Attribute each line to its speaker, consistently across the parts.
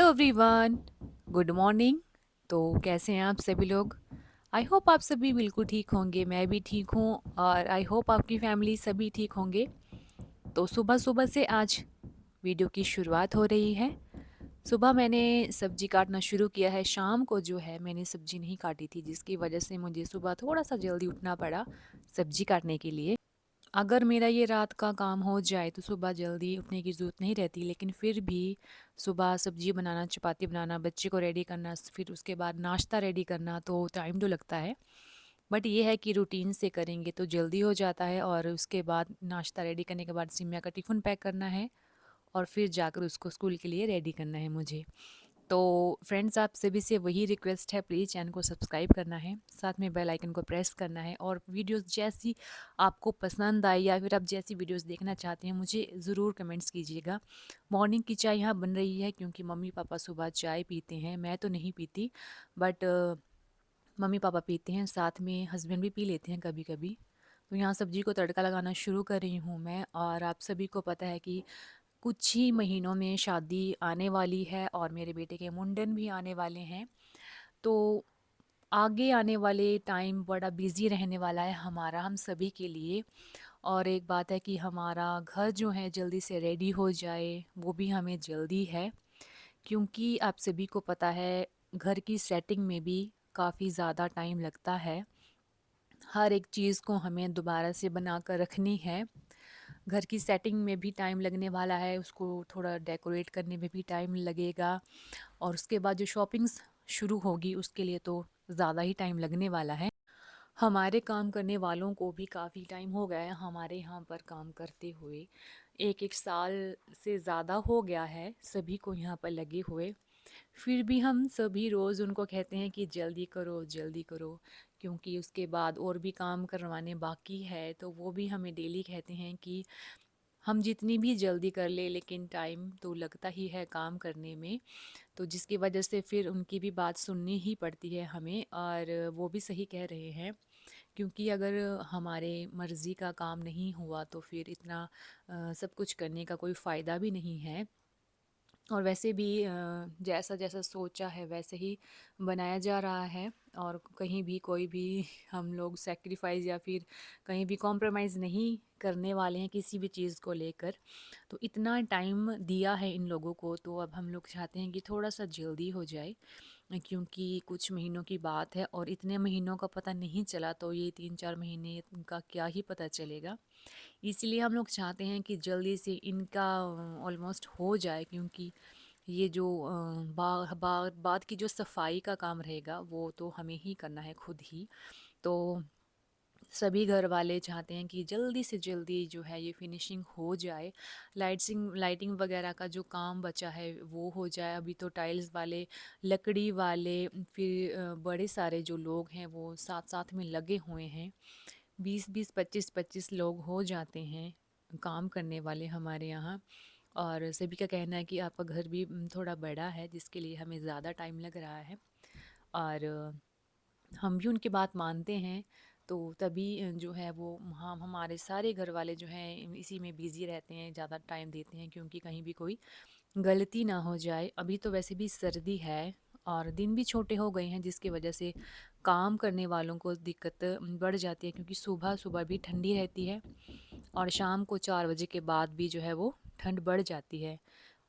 Speaker 1: Hello everyone, good morning. तो कैसे हैं आप सभी लोग? आई होप आप सभी बिल्कुल ठीक होंगे। मैं भी ठीक हूँ और आई होप आपकी फैमिली सभी ठीक होंगे। तो सुबह सुबह से आज वीडियो की शुरुआत हो रही है। सुबह मैंने सब्जी काटना शुरू किया है। शाम को जो है मैंने सब्जी नहीं काटी थी, जिसकी वजह से मुझे सुबह थोड़ा सा जल्दी उठना पड़ा सब्जी काटने के लिए। अगर मेरा ये रात का काम हो जाए तो सुबह जल्दी उठने की ज़रूरत नहीं रहती, लेकिन फिर भी सुबह सब्ज़ी बनाना, चपाती बनाना, बच्चे को रेडी करना, फिर उसके बाद नाश्ता रेडी करना, तो टाइम तो लगता है। बट ये है कि रूटीन से करेंगे तो जल्दी हो जाता है। और उसके बाद नाश्ता रेडी करने के बाद सिम्या का टिफ़िन पैक करना है और फिर जाकर उसको स्कूल के लिए रेडी करना है मुझे। तो फ्रेंड्स, आप सभी से वही रिक्वेस्ट है, प्लीज़ चैनल को सब्सक्राइब करना है, साथ में बेल आइकन को प्रेस करना है और वीडियोस जैसी आपको पसंद आई या फिर आप जैसी वीडियोस देखना चाहते हैं मुझे ज़रूर कमेंट्स कीजिएगा। मॉर्निंग की चाय यहाँ बन रही है क्योंकि मम्मी पापा सुबह चाय पीते हैं, मैं तो नहीं पीती। बट मम्मी पापा पीते हैं, साथ में हस्बैंड भी पी लेते हैं कभी कभी। तो यहाँ सब्जी को तड़का लगाना शुरू कर रही हूँ मैं। और आप सभी को पता है कि कुछ ही महीनों में शादी आने वाली है और मेरे बेटे के मुंडन भी आने वाले हैं। तो आगे आने वाले टाइम बड़ा बिजी रहने वाला है हमारा, हम सभी के लिए। और एक बात है कि हमारा घर जो है जल्दी से रेडी हो जाए, वो भी हमें जल्दी है। क्योंकि आप सभी को पता है घर की सेटिंग में भी काफ़ी ज़्यादा टाइम लगता है। हर एक चीज़ को हमें दोबारा से बना कर रखनी है। घर की सेटिंग में भी टाइम लगने वाला है, उसको थोड़ा डेकोरेट करने में भी टाइम लगेगा। और उसके बाद जो शॉपिंग्स शुरू होगी उसके लिए तो ज़्यादा ही टाइम लगने वाला है। हमारे काम करने वालों को भी काफ़ी टाइम हो गया है हमारे यहाँ पर काम करते हुए। एक एक साल से ज़्यादा हो गया है सभी को यहाँ पर लगे हुए। फिर भी हम सभी रोज़ उनको कहते हैं कि जल्दी करो जल्दी करो, क्योंकि उसके बाद और भी काम करवाने बाकी है। तो वो भी हमें डेली कहते हैं कि हम जितनी भी जल्दी कर ले लेकिन टाइम तो लगता ही है काम करने में। तो जिसकी वजह से फिर उनकी भी बात सुननी ही पड़ती है हमें। और वो भी सही कह रहे हैं, क्योंकि अगर हमारे मर्ज़ी का काम नहीं हुआ तो फिर इतना सब कुछ करने का कोई फ़ायदा भी नहीं है। और वैसे भी जैसा जैसा सोचा है वैसे ही बनाया जा रहा है। और कहीं भी कोई भी हम लोग सेक्रीफाइस या फिर कहीं भी कॉम्प्रोमाइज़ नहीं करने वाले हैं किसी भी चीज़ को लेकर। तो इतना टाइम दिया है इन लोगों को, तो अब हम लोग चाहते हैं कि थोड़ा सा जल्दी हो जाए। क्योंकि कुछ महीनों की बात है और इतने महीनों का पता नहीं चला, तो ये 3-4 महीने का क्या ही पता चलेगा। इसलिए हम लोग चाहते हैं कि जल्दी से इनका ऑलमोस्ट हो जाए, क्योंकि ये जो बाद की जो सफाई का काम रहेगा वो तो हमें ही करना है खुद ही। तो सभी घर वाले चाहते हैं कि जल्दी से जल्दी जो है ये फिनिशिंग हो जाए। लाइटिंग वगैरह का जो काम बचा है वो हो जाए। अभी तो टाइल्स वाले, लकड़ी वाले, फिर बड़े सारे जो लोग हैं वो साथ साथ में लगे हुए हैं। 20-20, 25-25 लोग हो जाते हैं काम करने वाले हमारे यहाँ। और सभी का कहना है कि आपका घर भी थोड़ा बड़ा है, जिसके लिए हमें ज़्यादा टाइम लग रहा है। और हम भी उनकी बात मानते हैं। तो तभी जो है वो हम हमारे सारे घर वाले जो हैं इसी में बिज़ी रहते हैं, ज़्यादा टाइम देते हैं, क्योंकि कहीं भी कोई गलती ना हो जाए। अभी तो वैसे भी सर्दी है और दिन भी छोटे हो गए हैं, जिसकी वजह से काम करने वालों को दिक्कत बढ़ जाती है, क्योंकि सुबह सुबह भी ठंडी रहती है और शाम को 4 बजे के बाद भी जो है वो ठंड बढ़ जाती है।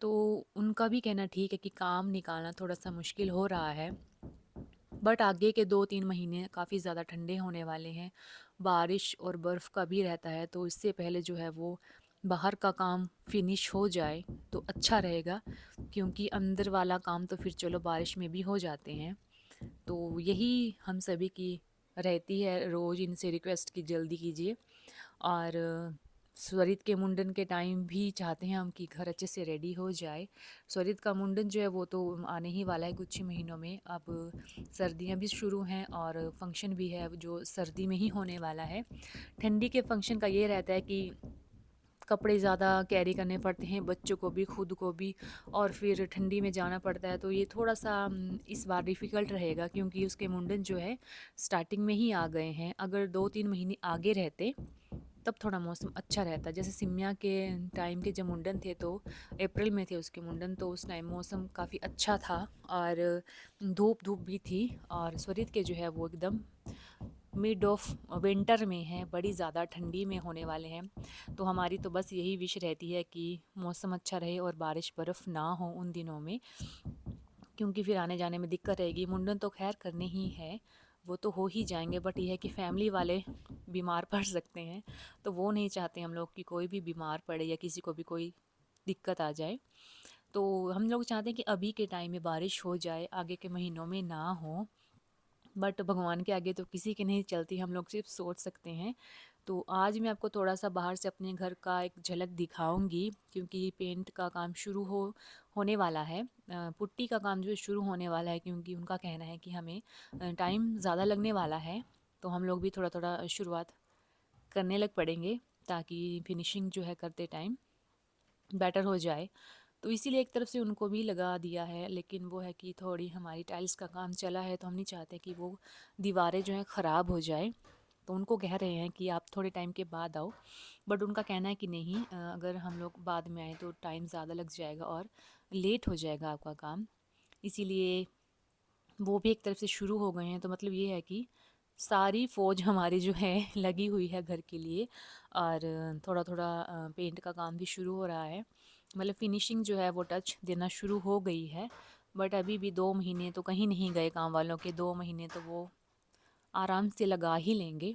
Speaker 1: तो उनका भी कहना ठीक है कि काम निकालना थोड़ा सा मुश्किल हो रहा है। बट आगे के 2-3 महीने काफ़ी ज़्यादा ठंडे होने वाले हैं। बारिश और बर्फ़ का भी रहता है, तो इससे पहले जो है वो बाहर का काम फिनिश हो जाए तो अच्छा रहेगा। क्योंकि अंदर वाला काम तो फिर चलो बारिश में भी हो जाते हैं। तो यही हम सभी की रहती है रोज़ इनसे रिक्वेस्ट कि जल्दी कीजिए। और स्वरित के मुंडन के टाइम भी चाहते हैं हम कि घर अच्छे से रेडी हो जाए। स्वरित का मुंडन जो है वो तो आने ही वाला है कुछ ही महीनों में। अब सर्दियां भी शुरू हैं और फंक्शन भी है जो सर्दी में ही होने वाला है। ठंडी के फंक्शन का ये रहता है कि कपड़े ज़्यादा कैरी करने पड़ते हैं, बच्चों को भी खुद को भी। और फिर ठंडी में जाना पड़ता है, तो ये थोड़ा सा इस बार डिफ़िकल्ट रहेगा, क्योंकि उसके मुंडन जो है स्टार्टिंग में ही आ गए हैं। अगर 2-3 महीने आगे रहते तब थोड़ा मौसम अच्छा रहता है। जैसे सिमया के टाइम के जब मुंडन थे तो अप्रैल में थे उसके मुंडन, तो उस टाइम मौसम काफ़ी अच्छा था और धूप धूप भी थी। और स्वरित के जो है वो एकदम मिड ऑफ विंटर में है, बड़ी ज़्यादा ठंडी में होने वाले हैं। तो हमारी तो बस यही विश रहती है कि मौसम अच्छा रहे और बारिश बर्फ़ ना हो उन दिनों में, क्योंकि फिर आने जाने में दिक्कत रहेगी। मुंडन तो खैर करने ही है, वो तो हो ही जाएंगे, बट ये है कि फैमिली वाले बीमार पड़ सकते हैं, तो वो नहीं चाहते हम लोग कि कोई भी बीमार पड़े या किसी को भी कोई दिक्कत आ जाए। तो हम लोग चाहते हैं कि अभी के टाइम में बारिश हो जाए, आगे के महीनों में ना हो। बट भगवान के आगे तो किसी की नहीं चलती, हम लोग सिर्फ सोच सकते हैं। तो आज मैं आपको थोड़ा सा बाहर से अपने घर का एक झलक दिखाऊंगी, क्योंकि पेंट का काम शुरू होने वाला है। पुट्टी का काम जो है शुरू होने वाला है, क्योंकि उनका कहना है कि हमें टाइम ज़्यादा लगने वाला है। तो हम लोग भी थोड़ा थोड़ा शुरुआत करने लग पड़ेंगे, ताकि फिनिशिंग जो है करते टाइम बेटर हो जाए। तो इसीलिए एक तरफ से उनको भी लगा दिया है, लेकिन वो है कि थोड़ी हमारी टाइल्स का काम चला है, तो हम नहीं चाहते कि वो दीवारें जो हैं ख़राब हो जाए। तो उनको कह रहे हैं कि आप थोड़े टाइम के बाद आओ, बट उनका कहना है कि नहीं, अगर हम लोग बाद में आए तो टाइम ज़्यादा लग जाएगा और लेट हो जाएगा आपका काम। इसीलिए वो भी एक तरफ से शुरू हो गए हैं। तो मतलब ये है कि सारी फ़ौज हमारी जो है लगी हुई है घर के लिए, और थोड़ा थोड़ा पेंट का काम भी शुरू हो रहा है। मतलब फिनिशिंग जो है वो टच देना शुरू हो गई है। बट अभी भी 2 महीने तो कहीं नहीं गए काम वालों के, 2 महीने तो वो आराम से लगा ही लेंगे।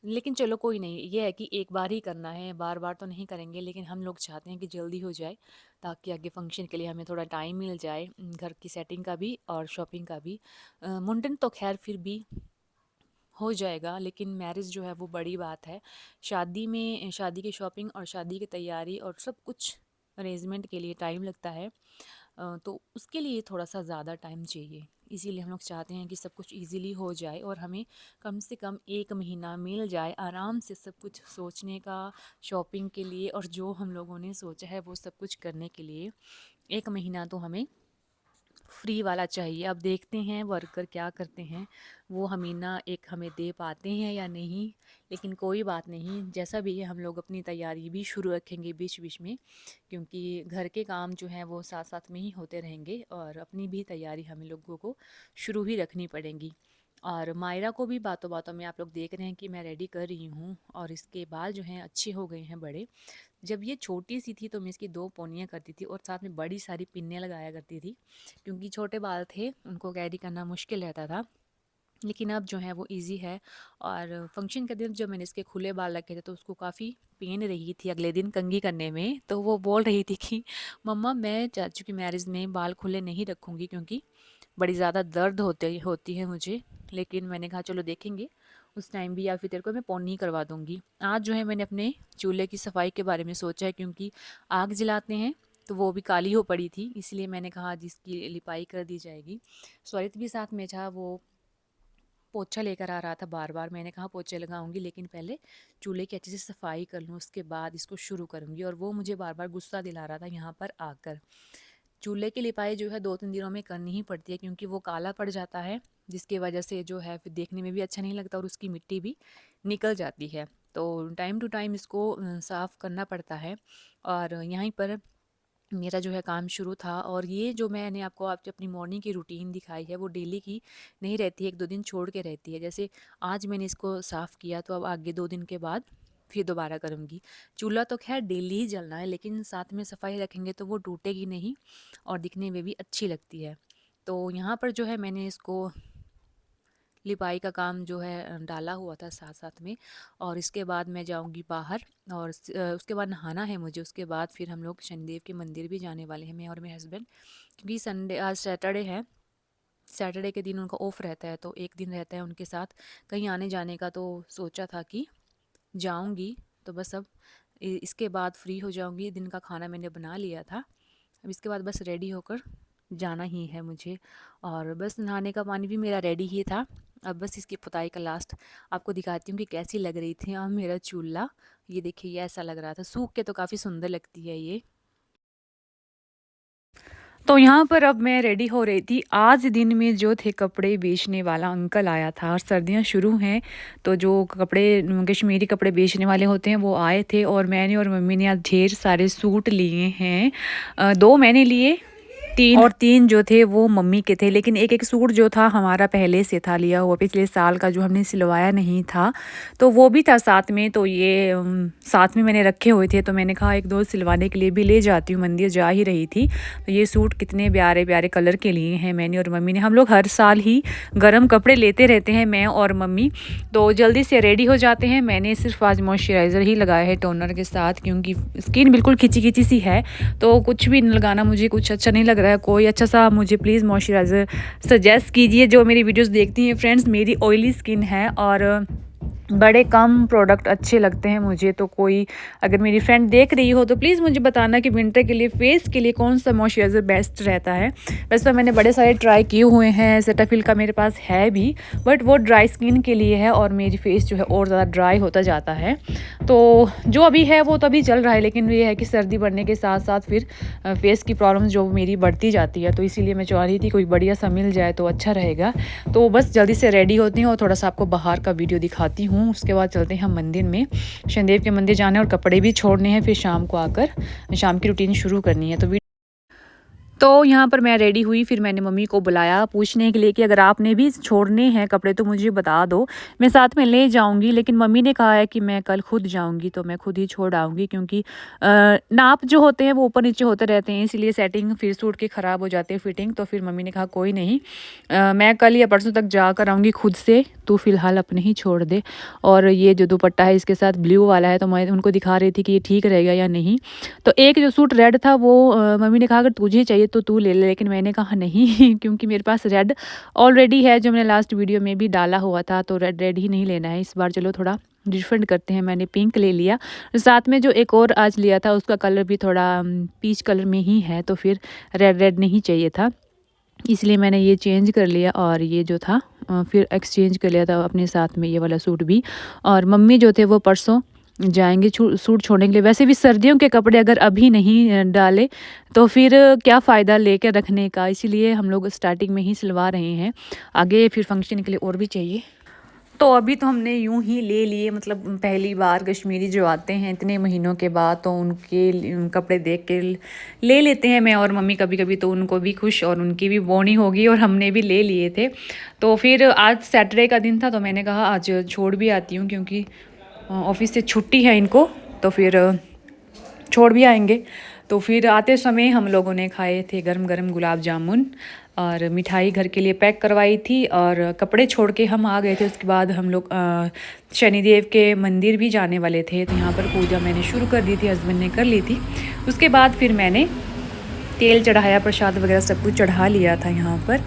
Speaker 1: लेकिन चलो कोई नहीं, ये है कि एक बार ही करना है, बार बार तो नहीं करेंगे, लेकिन हम लोग चाहते हैं कि जल्दी हो जाए, ताकि आगे फंक्शन के लिए हमें थोड़ा टाइम मिल जाए, घर की सेटिंग का भी और शॉपिंग का भी। मुंडन तो खैर फिर भी हो जाएगा, लेकिन मैरिज जो है वो बड़ी बात है। शादी में शादी की शॉपिंग और शादी की तैयारी और सब कुछ अरेंजमेंट के लिए टाइम लगता है। तो उसके लिए थोड़ा सा ज़्यादा टाइम चाहिए। इसीलिए हम लोग चाहते हैं कि सब कुछ इजीली हो जाए और हमें कम से कम 1 महीना मिल जाए आराम से सब कुछ सोचने का, शॉपिंग के लिए, और जो हम लोगों ने सोचा है वो सब कुछ करने के लिए 1 महीना तो हमें फ्री वाला चाहिए। अब देखते हैं वर्कर क्या करते हैं, वो महीना एक हमें दे पाते हैं या नहीं। लेकिन कोई बात नहीं, जैसा भी है हम लोग अपनी तैयारी भी शुरू रखेंगे बीच बीच में, क्योंकि घर के काम जो हैं वो साथ साथ में ही होते रहेंगे, और अपनी भी तैयारी हमें लोगों को शुरू ही रखनी पड़ेगी। और मायरा को भी बातों बातों में आप लोग देख रहे हैं कि मैं रेडी कर रही हूँ, और इसके बाल जो हैं अच्छे हो गए हैं बड़े। जब ये छोटी सी थी तो मैं इसकी 2 पोनियाँ करती थी और साथ में बड़ी सारी पिन्ने लगाया करती थी, क्योंकि छोटे बाल थे, उनको कैरी करना मुश्किल रहता था। लेकिन अब जो है वो इजी है। और फंक्शन के दिन जब मैंने इसके खुले बाल रखे थे तो उसको काफ़ी पेन रही थी अगले दिन कंघी करने में, तो वो बोल रही थी कि मम्मा मैं चाचू की मैरिज में बाल खुले नहीं रखूँगी, क्योंकि बड़ी ज़्यादा दर्द होती है मुझे। लेकिन मैंने कहा चलो देखेंगे उस टाइम भी, या फिर तेरे को मैं पोनी करवा दूँगी। आज जो है मैंने अपने चूल्हे की सफाई के बारे में सोचा है, क्योंकि आग जलाते हैं तो वो भी काली हो पड़ी थी, इसलिए मैंने कहा आज इसकी लिपाई कर दी जाएगी। स्वरित भी साथ में था, वो पोछा लेकर आ रहा था बार बार। मैंने कहा पोछे लगाऊंगी, लेकिन पहले चूल्हे की अच्छे से सफाई कर लूँ, उसके बाद इसको शुरू करूँगी। और वो मुझे बार बार गुस्सा दिला रहा था यहाँ पर आकर। चूल्हे की लिपाई जो है 2-3 दिनों में करनी ही पड़ती है, क्योंकि वो काला पड़ जाता है, जिसकी वजह से जो है फिर देखने में भी अच्छा नहीं लगता और उसकी मिट्टी भी निकल जाती है। तो टाइम टू टाइम इसको साफ़ करना पड़ता है। और यहीं पर मेरा जो है काम शुरू था। और ये जो मैंने आपको आज अपनी मॉर्निंग की रूटीन दिखाई है वो डेली की नहीं रहती है, 1-2 दिन छोड़ के रहती है। जैसे आज मैंने इसको साफ़ किया, तो अब आगे 2 दिन के बाद फिर दोबारा करूँगी। चूल्हा तो खैर डेली ही जलना है, लेकिन साथ में सफाई रखेंगे तो वो टूटेगी नहीं और दिखने में भी अच्छी लगती है। तो यहाँ पर जो है मैंने इसको लिपाई का काम जो है डाला हुआ था साथ साथ में। और इसके बाद मैं जाऊंगी बाहर, और उसके बाद नहाना है मुझे। उसके बाद फिर हम लोग शनिदेव के मंदिर भी जाने वाले हैं, मैं और मेरे हस्बैंड, क्योंकि संडे आज सैटरडे है। सैटरडे के दिन उनका ऑफ रहता है, तो एक दिन रहता है उनके साथ कहीं आने जाने का, तो सोचा था कि जाऊंगी। तो बस अब इसके बाद फ्री हो जाऊंगी। दिन का खाना मैंने बना लिया था, अब इसके बाद बस रेडी होकर जाना ही है मुझे। और बस नहाने का पानी भी मेरा रेडी ही था। अब बस इसकी पुताई का लास्ट आपको दिखाती हूँ कि कैसी लग रही थी। और मेरा चूल्हा ये देखिए, ये ऐसा लग रहा था, सूख के तो काफ़ी सुंदर लगती है ये। तो यहाँ पर अब मैं रेडी हो रही थी। आज दिन में जो थे कपड़े बेचने वाला अंकल आया था और सर्दियाँ शुरू हैं, तो जो कपड़े कश्मीरी कपड़े बेचने वाले होते हैं वो आए थे और मैंने और मम्मी ने आज ढेर सारे सूट लिए हैं। 2 मैंने लिए, 3 और 3 जो थे वो मम्मी के थे, लेकिन एक-एक सूट जो था हमारा पहले से था लिया हुआ, पिछले साल का जो हमने सिलवाया नहीं था, तो वो भी था साथ में। तो ये साथ में मैंने रखे हुए थे, तो मैंने कहा 1-2 सिलवाने के लिए भी ले जाती हूँ, मंदिर जा ही रही थी। तो ये सूट कितने प्यारे-प्यारे कलर के लिए हैं मैंने और मम्मी ने। हम लोग हर साल ही गरम कपड़े लेते रहते हैं, मैं और मम्मी। तो जल्दी से रेडी हो जाते हैं। मैंने सिर्फ आज मॉइस्चराइज़र ही लगाया है टोनर के साथ, क्योंकि स्किन बिल्कुल खिंची-खिंची सी है, तो कुछ भी लगाना मुझे कुछ अच्छा नहीं लग रहा है। कोई अच्छा सा मुझे प्लीज़ मॉइस्चराइज़र सजेस्ट कीजिए। जो मेरी वीडियोस देखती हैं फ्रेंड्स, मेरी ऑयली स्किन है और बड़े कम प्रोडक्ट अच्छे लगते हैं मुझे। तो कोई अगर मेरी फ्रेंड देख रही हो तो प्लीज़ मुझे बताना कि विंटर के लिए फेस के लिए कौन सा मॉइस्चराइज़र बेस्ट रहता है। वैसे तो मैंने बड़े सारे ट्राई किए हुए हैं, सेटाफिल का मेरे पास है भी, बट वो ड्राई स्किन के लिए है और मेरी फेस जो है और ज़्यादा ड्राई होता जाता है। तो जो अभी है वो तो अभी चल रहा है, लेकिन ये है कि सर्दी बढ़ने के साथ साथ फिर फेस की प्रॉब्लम जो मेरी बढ़ती जाती है, तो इसीलिए मैं चाह रही थी कोई बढ़िया सा मिल जाए तो अच्छा रहेगा। तो बस जल्दी से रेडी होती हूँ और थोड़ा सा आपको बाहर का वीडियो दिखाती हूँ। उसके बाद चलते हैं हम मंदिर में, शनिदेव के मंदिर जाना है और कपड़े भी छोड़ने हैं, फिर शाम को आकर शाम की रूटीन शुरू करनी है। तो यहाँ पर मैं रेडी हुई, फिर मैंने मम्मी को बुलाया पूछने के लिए कि अगर आपने भी छोड़ने हैं कपड़े तो मुझे बता दो, मैं साथ में ले जाऊँगी। लेकिन मम्मी ने कहा है कि मैं कल खुद जाऊँगी, तो मैं खुद ही छोड़ आऊँगी, क्योंकि नाप जो होते हैं वो ऊपर नीचे होते रहते हैं, इसलिए सेटिंग फिर सूट की ख़राब हो जाती है फिटिंग। तो फिर मम्मी ने कहा कोई नहीं, मैं कल या परसों तक जा कर आऊँगी खुद से, तू फ़िलहाल अपने ही छोड़ दे। और ये जो दुपट्टा है इसके साथ ब्लू वाला है, तो मैं उनको दिखा रही थी कि ये ठीक रहेगा या नहीं। तो एक जो सूट रेड था वो मम्मी ने कहा अगर तुझे चाहिए तो तू ले ले, लेकिन मैंने कहा नहीं क्योंकि मेरे पास रेड ऑलरेडी है, जो मैंने लास्ट वीडियो में भी डाला हुआ था, तो रेड रेड ही नहीं लेना है इस बार। चलो थोड़ा डिफरेंट करते हैं, मैंने पिंक ले लिया। साथ में जो एक और आज लिया था उसका कलर भी थोड़ा पीच कलर में ही है, तो फिर रेड रेड नहीं चाहिए था, इसलिए मैंने ये चेंज कर लिया और ये जो था फिर एक्सचेंज कर लिया था अपने साथ में ये वाला सूट भी। और मम्मी जो थे वो परसों जाएंगे सूट छोड़ने के लिए। वैसे भी सर्दियों के कपड़े अगर अभी नहीं डाले तो फिर क्या फ़ायदा लेकर रखने का, इसीलिए हम लोग स्टार्टिंग में ही सिलवा रहे हैं, आगे फिर फंक्शन के लिए और भी चाहिए। तो अभी तो हमने यूं ही ले लिए, मतलब पहली बार कश्मीरी जो आते हैं इतने महीनों के बाद, तो कपड़े देख के ले लेते हैं मैं और मम्मी कभी कभी, तो उनको भी खुश और उनकी भी बोनी होगी और हमने भी ले लिए थे। तो फिर आज सैटरडे का दिन था, तो मैंने कहा आज छोड़ भी आती हूँ, क्योंकि ऑफिस से छुट्टी है इनको, तो फिर छोड़ भी आएंगे। तो फिर आते समय हम लोगों ने खाए थे गरम गरम गुलाब जामुन और मिठाई घर के लिए पैक करवाई थी, और कपड़े छोड़ के हम आ गए थे। उसके बाद हम लोग शनिदेव के मंदिर भी जाने वाले थे, तो यहाँ पर पूजा मैंने शुरू कर दी थी, हस्बैंड ने कर ली थी। उसके बाद फिर मैंने तेल चढ़ाया, प्रसाद वगैरह सब कुछ चढ़ा लिया था यहाँ पर।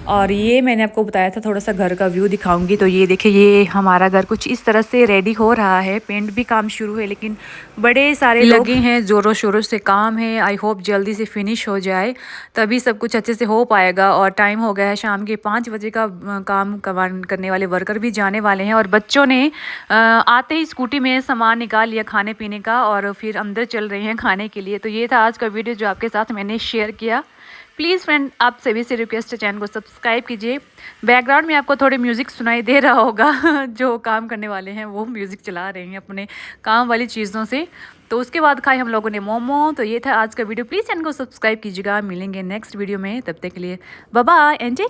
Speaker 1: और ये मैंने आपको बताया था थोड़ा सा घर का व्यू दिखाऊंगी, तो ये देखिए ये हमारा घर कुछ इस तरह से रेडी हो रहा है। पेंट भी काम शुरू है, लेकिन बड़े सारे लगे हैं, ज़ोरों शोरों से काम है। आई होप जल्दी से फिनिश हो जाए, तभी सब कुछ अच्छे से हो पाएगा। और टाइम हो गया है शाम के 5 बजे का, काम करने वाले वर्कर भी जाने वाले हैं। और बच्चों ने आते ही स्कूटी में सामान निकाल लिया खाने पीने का, और फिर अंदर चल रहे हैं खाने के लिए। तो ये था आज का वीडियो जो आपके साथ मैंने शेयर किया। प्लीज़ फ्रेंड, आप सभी से रिक्वेस्ट है, चैनल को सब्सक्राइब कीजिए। बैकग्राउंड में आपको थोड़ी म्यूज़िक सुनाई दे रहा होगा जो काम करने वाले हैं वो म्यूज़िक चला रहे हैं अपने काम वाली चीज़ों से। तो उसके बाद खाए हम लोगों ने मोमो। तो ये था आज का वीडियो, प्लीज़ चैनल को सब्सक्राइब कीजिएगा। मिलेंगे नेक्स्ट वीडियो में, तब तक के लिए बाय बाय, एंजॉय।